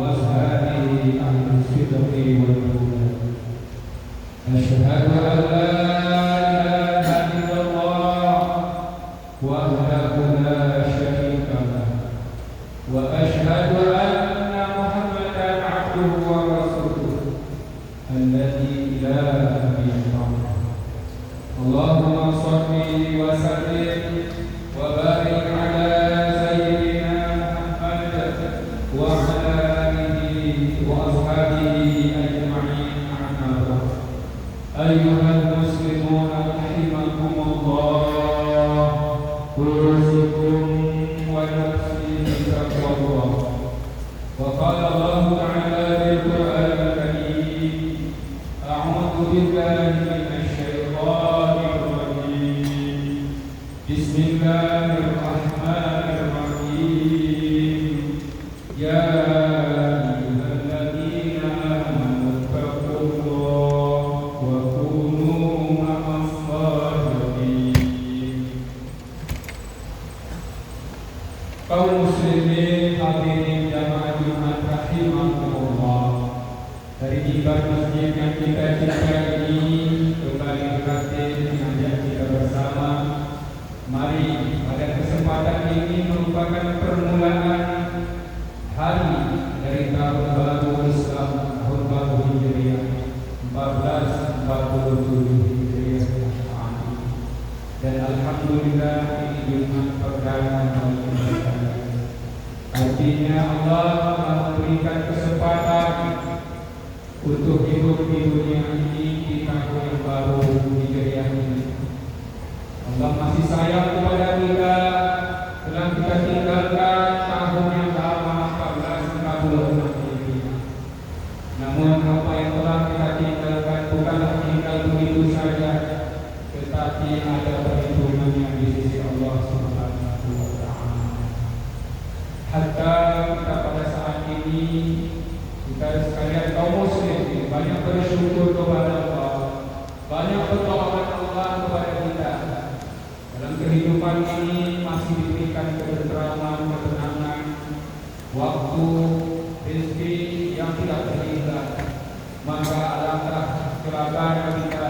وأصحابه أهل الصدق والهدى. أشهد أن لا إله إلا الله وحده لا شريك له وأشهد أن محمدا عبده ورسوله الذي لا نبي بعده. اللهم صل وسلم وبارك على سيدنا محمد وعلى آله وأصحابه أجمعين. أما بعد، أيها المسلمون رحمكم الله، أوصيكم ونفسي بتقوى الله. وقال الله تعالى في القرآن الكريم: أعوذ بالله من الشيطان الرجيم، بسم الله الرحمن الرحيم. يا أيها الذين آمنوا اتقوا الله وكونوا مع الصادقين. Kaum muslimin hadirin jamaah Jumat rahimakumullah, dari tiba masjid yang kita cintai ini kembali hadir mengajak kita bersama. Mari pada kesempatan ini merupakan permulaan hari dari tahun baru Islam, tahun baru Hijriah 1447 Hijriah. Dan alhamdulillah ini Jumat perdana tahun ini. Artinya Allah memberikan kesempatan untuk hidup di dunia ini di tahun yang baru Hijriah ini. Allah masih sayang kepada kita, telah kita tinggalkan tahun yang lama 1446 ini. Namun apa yang telah kita tinggalkan bukanlah tinggal begitu saja, tetapi ada perhitungannya di sisi Allah Subhanahu wa Ta'ala. Hatta kita pada saat ini, kita sekalian kaum muslim banyak bersyukur kepada Allah, banyak berdoa Allah kepada kita. Dalam kehidupan ini masih diberikan ketentraman, ketenangan, waktu, rezeki yang tidak terhingga. Maka alangkah celaka kita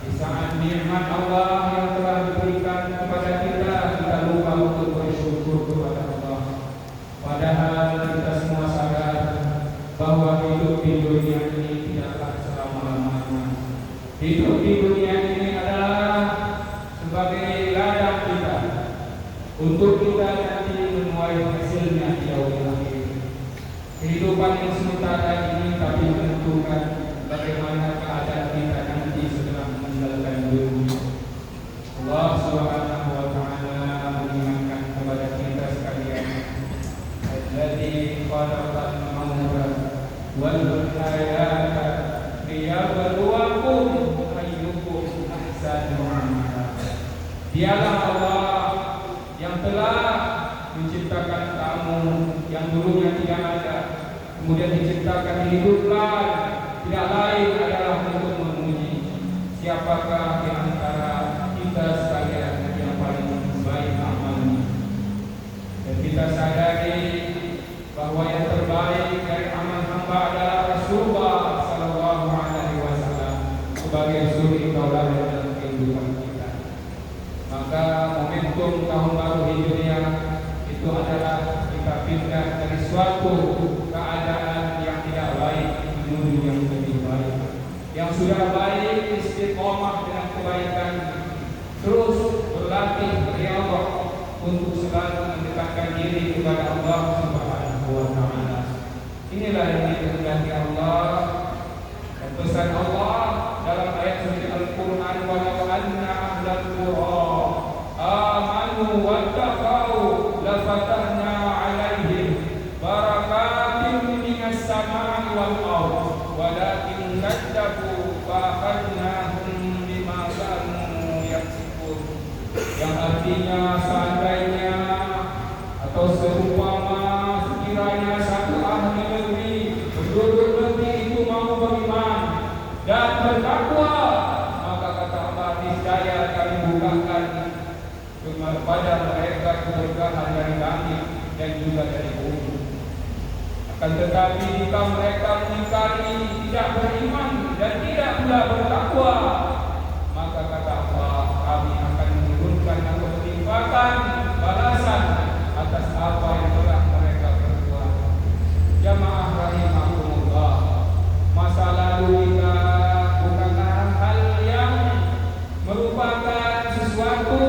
di saat nikmat Allah yang telah diberikan kepada kita, kita lupa untuk bersyukur kepada Allah. Padahal kita semua sadar bahwa hidup di dunia ini tidaklah selama-lamanya. Hidup di dunia ini adalah sebagai ladang kita untuk kita nanti menuai hasilnya di yaumil akhir. Kehidupan yang sementara ini tapi menentukan bagaimana keadaan kita nanti setelah meninggalkan dunia. Allah Subhanahu wa Ta'ala mengingatkan kepada kita sekalian, Alladzi khalaqal mauta wal hayata liyabluwakum ayyukum ahsanu amala. Dialah Allah yang telah menciptakan kamu yang dulunya tidak ada, kemudian diciptakan hiduplah, tidak lain adalah untuk memuji siapakah di antara kita sekalian yang paling baik amalnya. Dan kita sadari bahwa yang terbaik dari amal hamba adalah Rasulullah Sallallahu Alaihi Wasallam sebagai suri tauladan dalam kehidupan kita. Maka momentum tahun baru Hijriah itu adalah kita pindah dari suatu keadaan yang tidak baik menuju yang lebih baik. Yang sudah baik istiqomah dengan kebaikan, terus berlatih riyadhah untuk selalu mendekatkan diri kepada Allah Subhanahu wa Ta'ala. Inilah yang dikehendaki Allah dan pesan Allah dalam ayat suci Al-Quran, walau anna ahlal qura amanu wattaqau lafatahna alaihim barakatin minas samai wal ardh walakin kadzabu fa akhadnahum bima kanu yaksibun. Yang artinya seandainya atau seumpama sekiranya satu ahli negeri penduduk negeri itu mau beriman dan bertakwa, maka kata Allah, niscaya kami bukakan kepada mereka keberkahan dari langit dan juga dari bumi. Akan tetapi jika mereka mengingkari, tidak beriman dan tidak pula bertakwa, maka kata Allah, kami akan menurunkan atau menimpakan balasan atas apa yang telah mereka perbuat. Jamaah rahimahumullah, masa lalu kita bukanlah hal yang merupakan sesuatu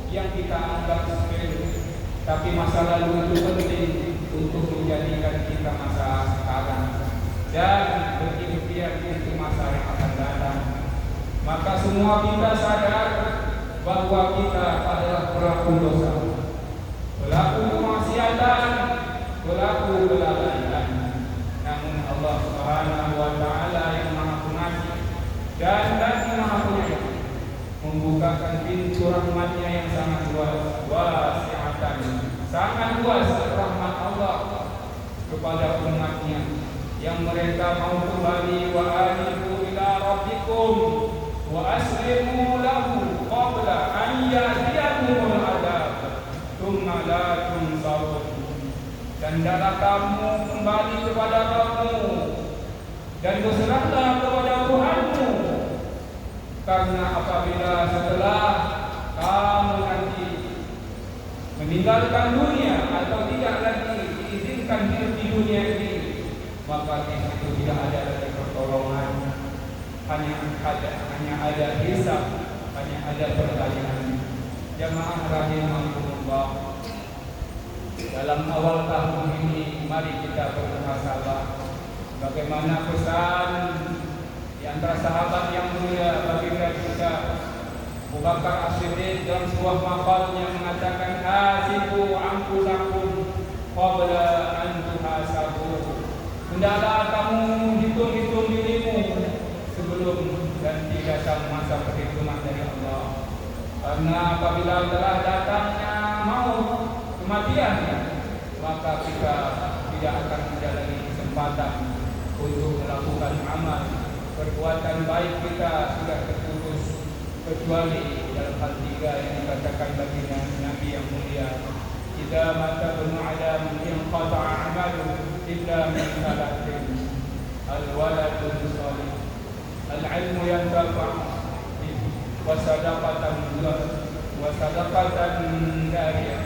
yang kita anggap sepele, tapi masa lalu itu penting untuk menjadikan kita masa sekarang dan berikhtiar untuk masa yang akan datang. Maka semua kita sadar bahwa kita adalah pelaku dosa, pelaku kemaksiatan, pelaku kelalaian. Namun Allah Subhanahu wa taala yang Maha Pengasih dan Maha Penyayang membukakan pintu rahmat-Nya yang sangat luas, wasi'atan, sangat luas rahmat Allah kepada umat-Nya yang mereka mau kembali. Wa anibu ila rabbikum wa aslimu lahu qabla an ya'tiyakumul adab thumma la tunsarun. Dan hendaklah kamu kembali kepada Rabbmu dan berserahlah kepada Tuhanmu, karena apabila setelah kamu nanti meninggalkan dunia atau tidak lagi diizinkan hidup di dunia ini, maka di situ tidak ada lagi pertolongan, hanya ada hisab, hanya ada pertanyaan. Jamaah rahimahumullah, dalam awal tahun ini mari kita bermuhasabah bagaimana pesan di antara sahabat yang mulia baginda kita Abu Bakar As-Siddiq dalam sebuah maqalnya mengatakan, hasibu anfusakum qabla an tuhasabu. Hendaklah kamu hitung-hitung dirimu sebelum dan tidak masa perhitungan dari Allah. Karena apabila telah datangnya maut, kematian, maka kita tidak akan ada lagi kesempatan untuk melakukan amal. Perbuatan baik kita sudah terputus, kecuali dalam hal tiga yang dikatakan bagi Nabi yang mulia, idza mata ibnu adam in qata'a amalu illa min salatin, al-waladun salih, al-ilmu yantafa', wa sadaqatan jariyah.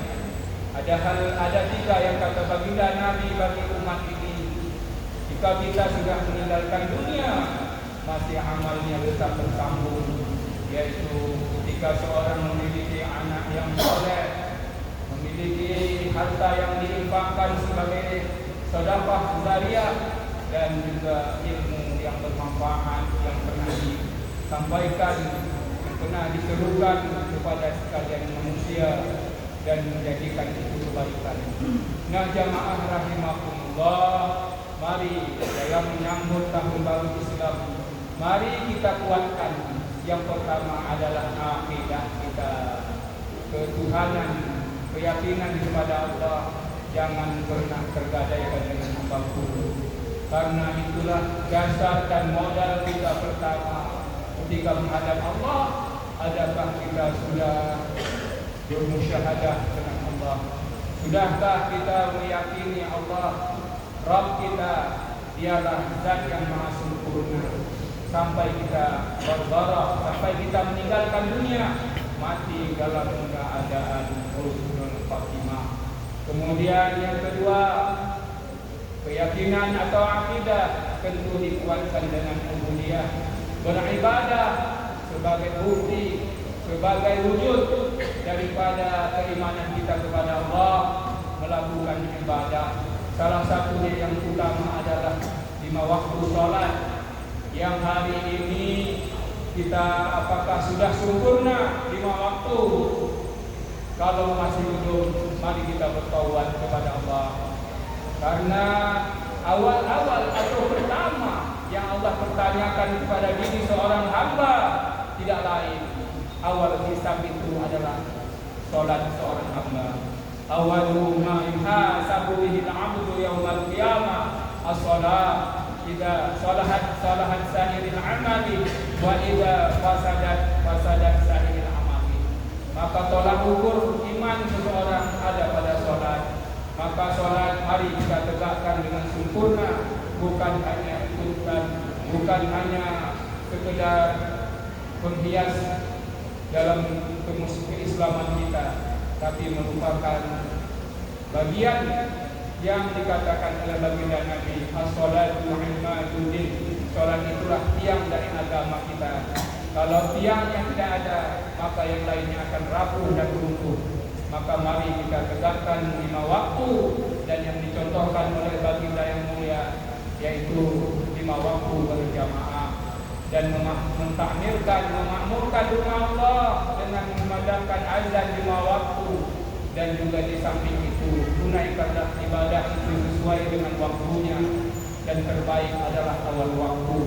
Ada tiga yang kata baginda Nabi bagi umat ini, jika kita sudah meninggalkan dunia masih amalnya tetap bersambung, yaitu ketika seorang memiliki anak yang soleh, memiliki harta yang diinfakkan sebagai sedekah jariyah, dan juga ilmu yang bermanfaat yang pernah disampaikan, yang pernah diserukan kepada sekalian manusia dan menjadikan itu kebaikan. Nah, jamaah rahimahumullah, mari dalam menyambut tahun baru Islam, mari kita kuatkan. Yang pertama adalah akidah kita, ketuhanan, keyakinan kepada Allah. Jangan pernah tergadaikan dengan apapun, karena itulah dasar dan modal kita pertama ketika menghadap Allah. Adakah kita sudah bermusyahadah dengan Allah? Sudahkah kita meyakini Allah Rabb kita dialah zat yang maha sempurna, sampai kita berbarah, sampai kita meninggalkan dunia mati dalam keadaan husnul khatimah. Kemudian yang kedua, keyakinan atau akidah tentu dikuatkan dengan ubudiyah, beribadah sebagai bukti, sebagai wujud daripada keimanan kita kepada Allah, melakukan ibadah. Salah satunya yang utama adalah 5 waktu sholat, yang hari ini kita apakah sudah sempurna 5 waktu? Kalau masih belum, mari kita bertaubat kepada Allah. Karena awal-awal atau pertama yang Allah pertanyakan kepada diri seorang hamba tidak lain, awal hisab itu adalah sholat seorang hamba. Awalu ma yuhasabu bihi al-'abdu yaumal qiyamah as-shalah. Idza salahat sa'iril 'amali wa idza fasadat sa'iril 'amali. Maka tolak ukur iman seseorang ada pada sholat. maka sholat mari kita tegakkan dengan sempurna, bukan hanya sekedar penghias dalam keislaman kita, tapi merupakan bagian yang dikatakan oleh baginda Nabi, as-salatu imaduddin. Salat itulah tiang dari agama kita. Kalau tiangnya tidak ada, maka yang lainnya akan rapuh dan runtuh. Maka mari kita tegakkan 5 waktu, dan yang dicontohkan oleh baginda yang mulia yaitu 5 waktu berjamaah, dan mentakmirkan, memakmurkan rumah Allah dengan memandangkan azan 5 waktu, dan juga di samping itu tunaikanlah ibadah itu sesuai dengan waktunya, dan terbaik adalah awal waktu.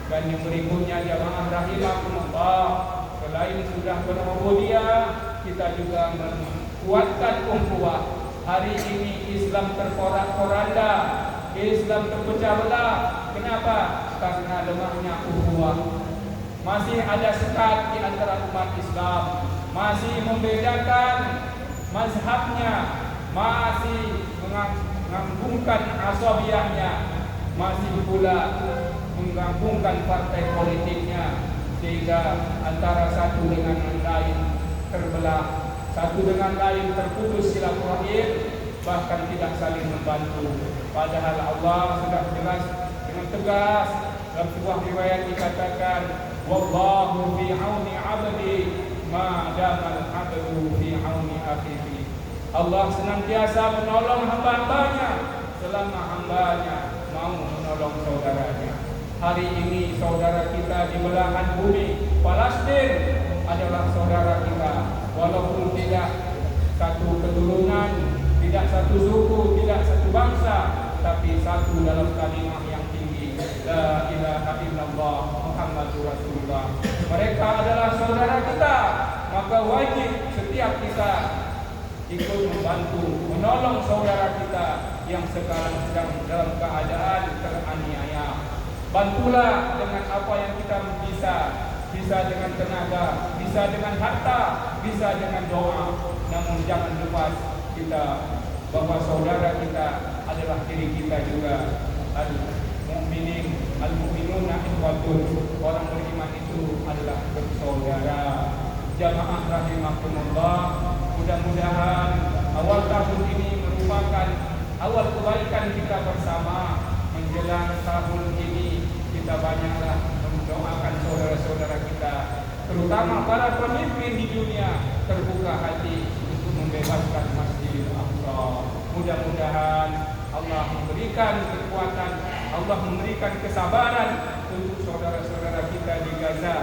Dan yang berikutnya jamaah rahimakumullah, selain sudah berubudiyah, kita juga menguatkan ukhuwah. Hari ini Islam terporak-poranda, Islam terpecah belah. Kenapa? Karena lemahnya ukhuwah. Masih ada sekat di antara umat Islam, masih membedakan mazhabnya, masih menggabungkan asabiyahnya, masih pula menggabungkan partai politiknya, sehingga antara satu dengan yang lain terbelah, satu dengan lain terputus silaturahim, bahkan tidak saling membantu. Padahal Allah sudah jelas dengan tegas dalam sebuah riwayat dikatakan, wallahu fi auni 'abdi ma damal 'abdu fi auni akhihi. Allah senantiasa menolong hamba-hambanya selama hambanya mau menolong saudaranya. Hari ini saudara kita di belahan bumi Palestin adalah saudara kita, walaupun tidak satu keturunan, tidak satu suku, tidak satu bangsa, tapi satu dalam kalimat yang tinggi, la ilaha illallah Muhammadur Rasulullah. Mereka adalah saudara kita, maka wajib setiap kita ikut membantu, menolong saudara kita yang sekarang sedang dalam keadaan teraniaya. Bantulah dengan apa yang kita bisa dengan tenaga, bisa dengan harta, bisa dengan doa. Namun jangan lupa kita bahwa saudara kita adalah diri kita juga. Al-mu'minuna ikhwatun, orang beriman itu adalah bersaudara. Jamaah rahimakumullah, mudah-mudahan awal tahun ini merupakan awal kebaikan kita bersama. Menjelang tahun ini kita banyaklah mendoakan saudara-saudara kita, terutama para pemimpin di dunia, terbuka hati untuk membebaskan Masjidil Aqsa. Mudah-mudahan Allah memberikan kekuatan, Allah memberikan kesabaran untuk saudara-saudara kita di Gaza,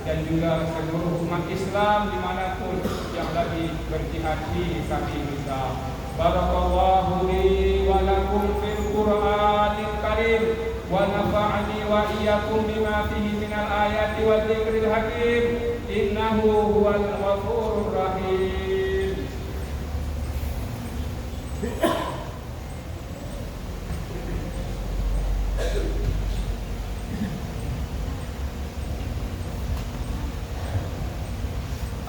dan juga seluruh umat Islam dimanapun yang lagi berjihad fi sabilillah. Barakallahu li wa lakum fil Qur'anil Karim, wa nafa'ani wa iyyakum bima fihi minal ayati wa dzikril hakim, innahu huwal ghafurur rahim.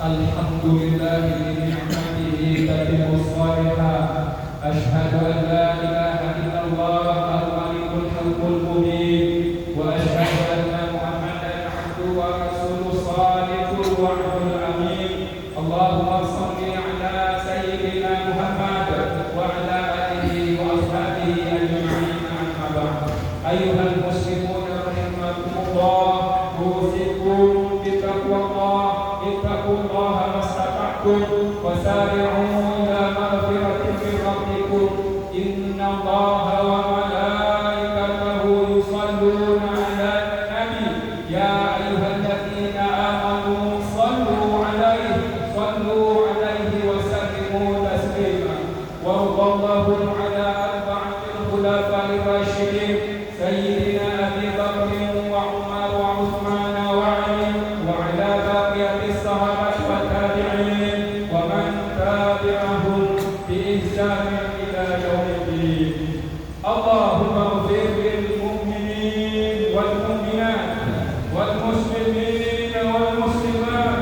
Alhamdulillahi bi ni'matihi tatimmu shalihat. Asyhadu an la ilaha illallah al-malikul haqqul mubin, wa asyhadu anna Muhammadan 'abduhu wa rasuluhu shadiqul wa'dul amin. Allahumma shalli ala sayyidina Muhammad wa ala alihi wa ashabihi ajma'in, amma ba'd. Ayyuhal muslimun rahimakumullah, usikum bi taqwallah, ittaqullaha mastata'tum, wasari'u ila maghfiratin min rabbikum, innallaha wa malaikatahu yusalluna 'alan nabi, ya ayyuhalladzina amanu sallu 'alaihi wa sallimu taslima. Warḍallahu 'ala arba'atil khulafa'ir rasyidin, sayyidina Abi Bakr wa Umar wa Utsman wa Ali, wa 'ala baqiyatis sahabat wa tabi'in wa man tabi'ahum bi ihsan ila yaumiddin. Allahumma ighfir lil mu'minin wal mu'minat wal muslimin wal muslimat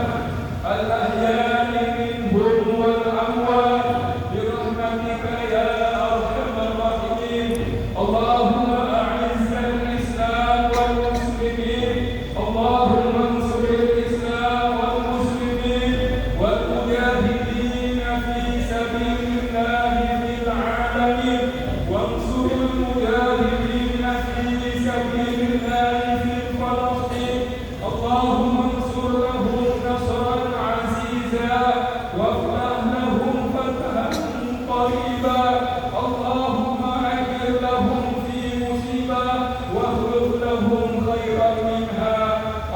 al ahya'i minhum wal amwat bi rahmatika ya اللهم أعز الإسلام والمسلمين اللهم انصر الإسلام والمسلمين والمجاهدين في سبيل الله في العالمين وانصر المجاهدين في سبيل الله في فلسطين اللهم انصر لهم نصرا عزيزا وافتح لهم فتحا قريبا اللهم أجر لهم في مصيبة واخلف لهم خيرا منها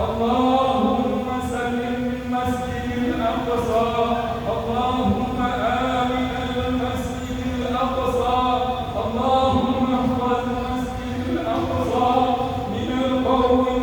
اللهم سلم المسجد الأقصى اللهم آمن المسجد الأقصى اللهم احفظ المسجد الأقصى من القوم